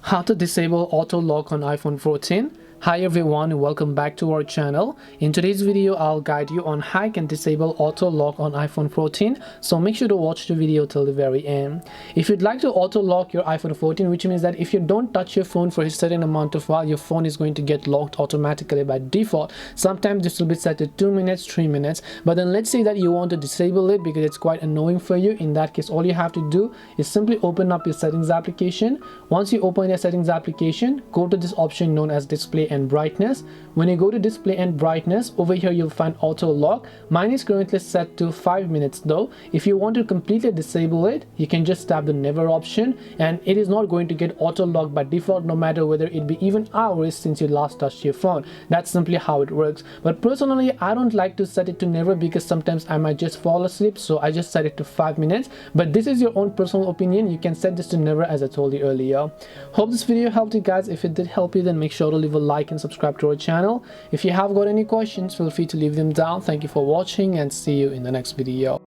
How to disable auto lock on iPhone 14. Hi everyone and welcome back to our channel. In today's video I'll guide you on how you can disable auto lock on iPhone 14, so make sure to watch the video till the very end. If you'd like to auto lock your iPhone 14, which means that if you don't touch your phone for a certain amount of while, your phone is going to get locked automatically by default. Sometimes this will be set to 2 minutes, 3 minutes, but then let's say that you want to disable it because it's quite annoying for you. In that case, all you have to do is simply open up your settings application. Once you open your settings application, go to this option known as display and brightness. When you go to display and brightness, over here you'll find auto lock. Mine is currently set to 5 minutes though. If you want to completely disable it, you can just tap the never option and it is not going to get auto lock by default, no matter whether it be even hours since you last touched your phone. That's simply how it works. But personally, I don't like to set it to never because sometimes I might just fall asleep, so I just set it to 5 minutes. But this is your own personal opinion. You can set this to never, as I told you earlier. Hope this video helped you guys. If it did help you, then make sure to leave a like and subscribe to our channel. If you have got any questions, feel free to leave them down. Thank you for watching and see you in the next video.